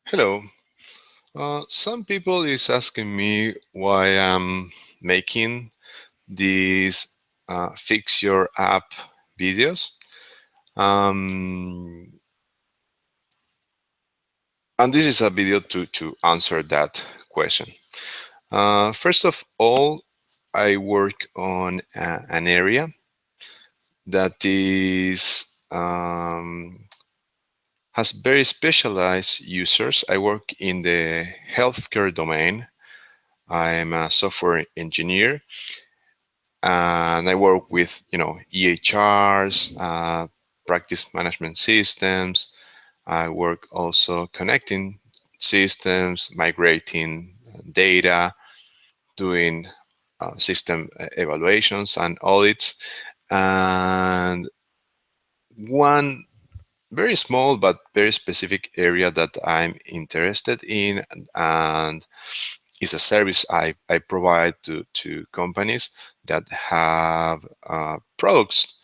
Hello. Some people is asking me why I'm making these fix your app videos. Um, and this is a video to answer that question. First of all, I work on an area that is has very specialized users. I work in the healthcare domain. I'm a software engineer and I work with EHRs, practice management systems. I work also connecting systems, migrating data, doing system evaluations and audits. And one very small but very specific area that I'm interested in and is a service I provide to companies that have products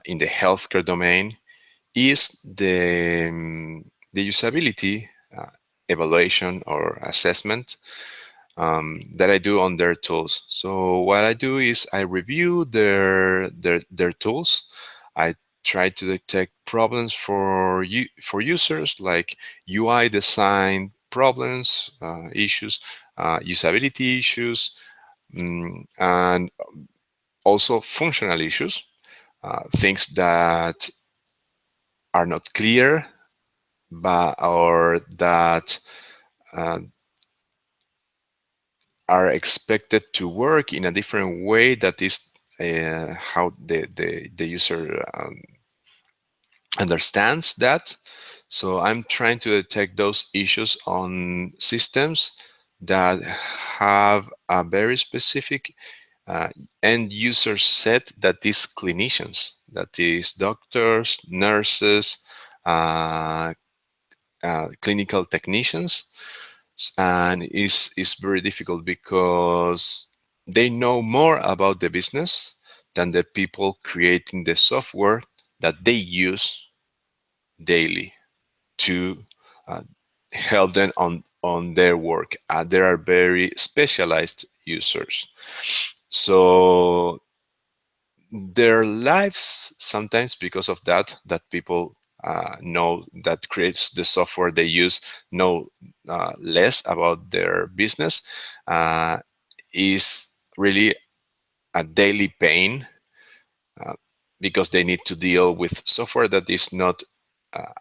in the healthcare domain is the usability evaluation or assessment that I do on their tools. So what I do is I review their tools. I try to detect problems for users like UI design problems, issues, usability issues, and also functional issues, things that are not clear, but or that uh, are expected to work in a different way that is how the user understands that. So I'm trying to detect those issues on systems that have a very specific uh, end user set, that is clinicians, that is doctors, nurses, uh, clinical technicians, and is very difficult because they know more about the business than the people creating the software that they use daily to uh, help them on their work. There are very specialized users, so their lives sometimes, because of that people know that creates the software they use, know less about their business, uh, is really a daily pain, uh, because they need to deal with software that is not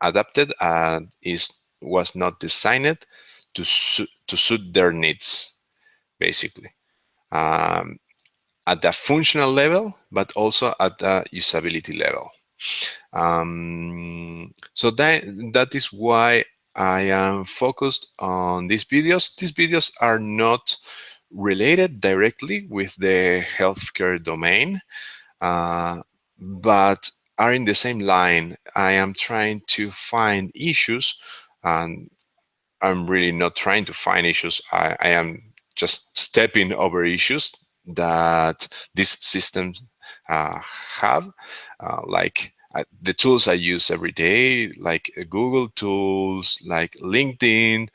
adapted and is was not designed to suit their needs, basically. Um, at the functional level, but also at the usability level. So that is why I am focused on these videos. These videos are not related directly with the healthcare domain, but are in the same line. I am trying to find issues, and I'm really not trying to find issues. I am just stepping over issues that these systems have, like the tools I use every day, like Google tools, like LinkedIn,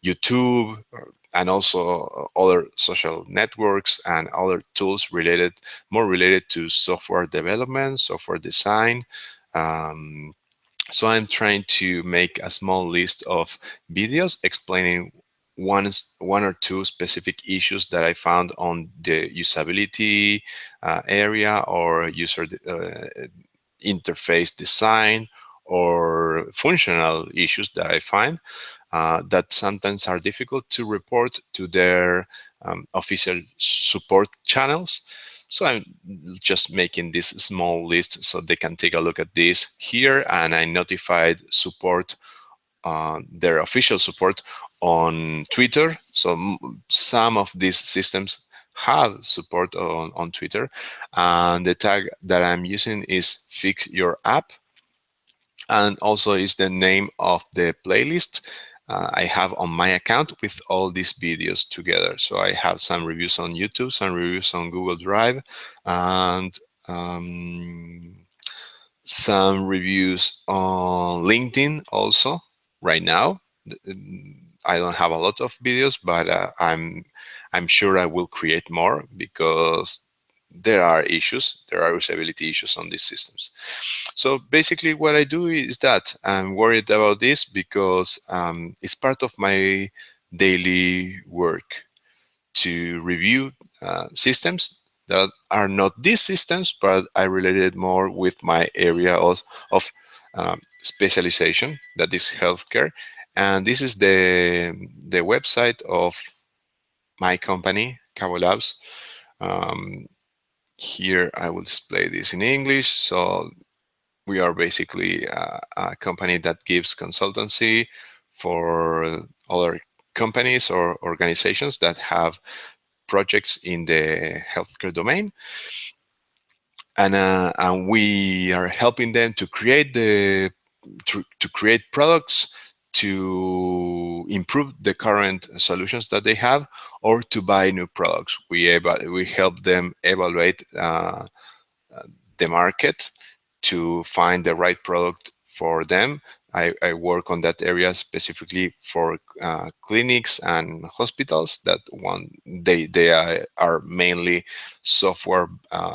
YouTube, and also other social networks and other tools more related to software development, software design. Um, so I'm trying to make a small list of videos explaining one or two specific issues that I found on the usability area, or user interface design, or functional issues that I find that sometimes are difficult to report to their official support channels. So I'm just making this small list so they can take a look at this here, and I notified support, their official support on Twitter. So some of these systems have support on Twitter, and the tag that I'm using is fix your app, and also is the name of the playlist I have on my account with all these videos together. So I have some reviews on YouTube, some reviews on Google Drive, and some reviews on LinkedIn also. right now. I don't have a lot of videos, but I'm sure I will create more because there are issues, there are usability issues on these systems. So basically, what I do is that I'm worried about this because it's part of my daily work to review systems that are not these systems, but I related more with my area of specialization, that is healthcare. And this is the website of my company, Cabo Labs. Um, Here I will display this in English. So we are basically a company that gives consultancy for other companies or organizations that have projects in the healthcare domain, and we are helping them to create to create products to improve the current solutions that they have, or to buy new products. We help them evaluate the market to find the right product for them. I work on that area specifically for clinics and hospitals that are mainly software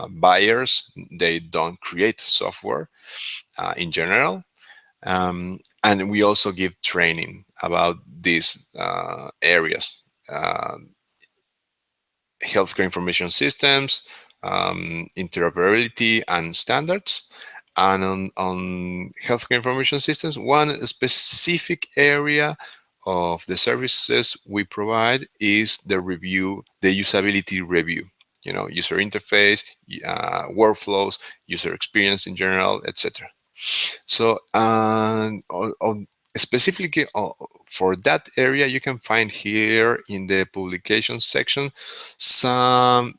buyers. They don't create software in general. And we also give training about these areas. Healthcare information systems, interoperability, and standards. And on healthcare information systems, one specific area of the services we provide is the usability review. User interface, workflows, user experience in general, etc. So, specifically for that area, you can find here in the publications section some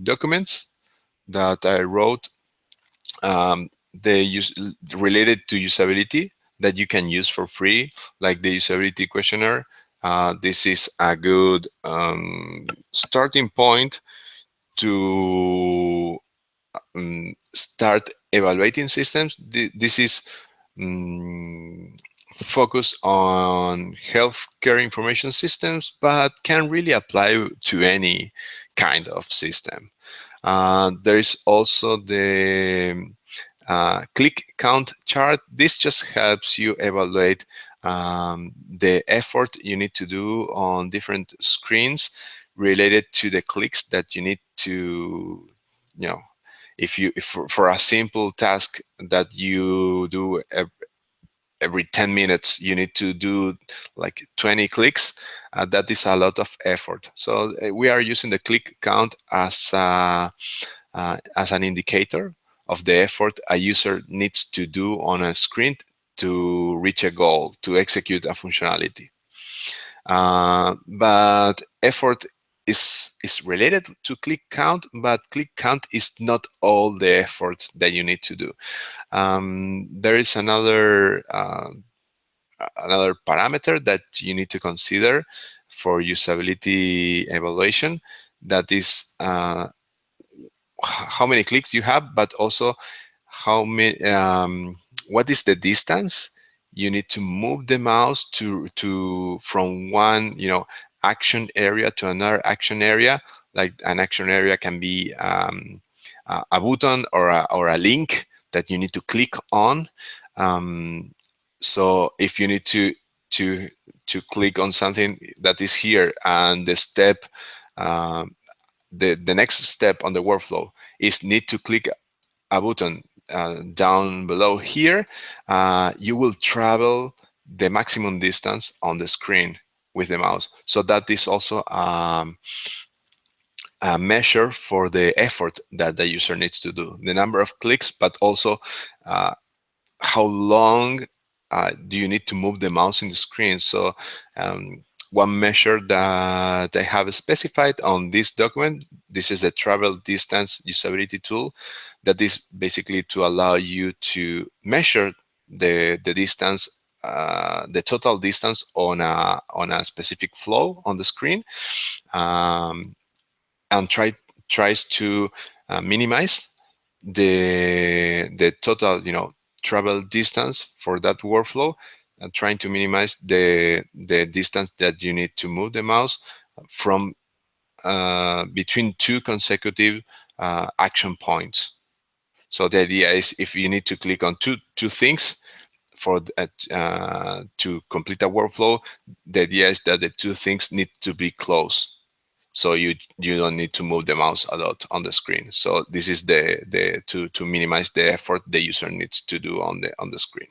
documents that I wrote, they use related to usability, that you can use for free, like the usability questionnaire. This is a good starting point to start evaluating systems. This is focused on healthcare information systems, but can really apply to any kind of system. There is also the click count chart. This just helps you evaluate the effort you need to do on different screens related to the clicks that you need to, you know, if for a simple task that you do every 10 minutes, you need to do like 20 clicks. That is a lot of effort. So we are using the click count as an indicator of the effort a user needs to do on a screen to reach a goal, to execute a functionality. But effort is related to click count, but click count is not all the effort that you need to do. There is another parameter that you need to consider for usability evaluation, that is how many clicks you have, but also how many what is the distance you need to move the mouse to from one action area to another action area. Like an action area can be a button or a link that you need to click on. So if you need to click on something that is here, and the step the next step on the workflow is need to click a button down below here, you will travel the maximum distance on the screen with the mouse. So that is also a measure for the effort that the user needs to do, the number of clicks, but also how long do you need to move the mouse in the screen. So one measure that I have specified on this document, this is the travel distance usability tool, that is basically to allow you to measure the distance, the total distance on a specific flow on the screen, and tries to minimize the total travel distance for that workflow, trying to minimize the distance that you need to move the mouse from between two consecutive action points. So the idea is if you need to click on two things for to complete a workflow, the idea is that the two things need to be close. So you don't need to move the mouse a lot on the screen. So this is the to minimize the effort the user needs to do on the screen.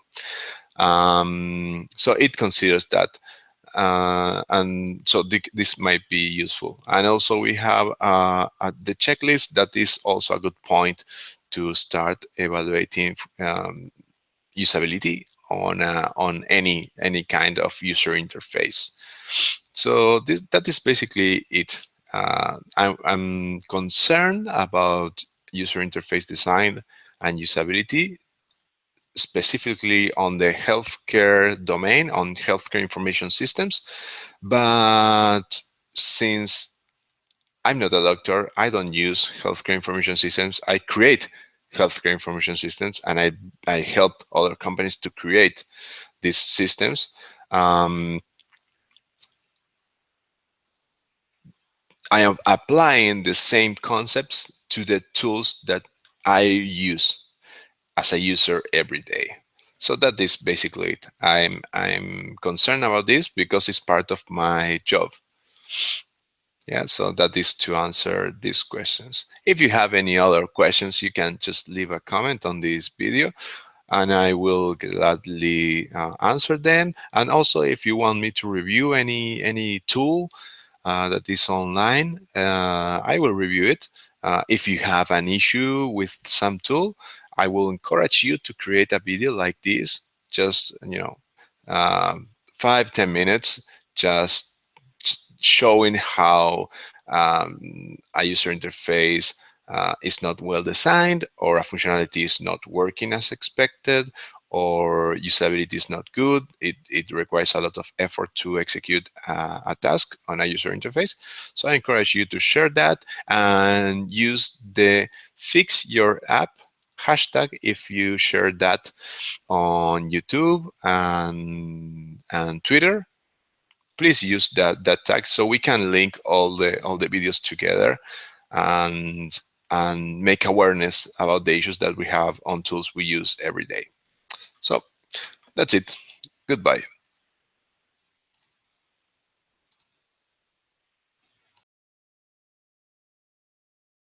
So it considers that, and so this might be useful. And also we have the checklist. That is also a good point to start evaluating usability on any kind of user interface. So that is basically it. I'm concerned about user interface design and usability, specifically on the healthcare domain, on healthcare information systems. But since I'm not a doctor, I don't use healthcare information systems. I create healthcare information systems, and I help other companies to create these systems. Um, I am applying the same concepts to the tools that I use as a user every day. So that is basically it. I'm concerned about this because it's part of my job. Yeah, so that is to answer these questions. If you have any other questions, you can just leave a comment on this video and I will gladly answer them. And also, if you want me to review any tool that is online, I will review it. If you have an issue with some tool, I will encourage you to create a video like this. Just 5-10 minutes, just showing how a user interface is not well designed, or a functionality is not working as expected, or usability is not good. It requires a lot of effort to execute a task on a user interface. So I encourage you to share that and use the fix your app hashtag if you share that on YouTube and Twitter. Please use that tag so we can link all the videos together and make awareness about the issues that we have on tools we use every day. So that's it. Goodbye.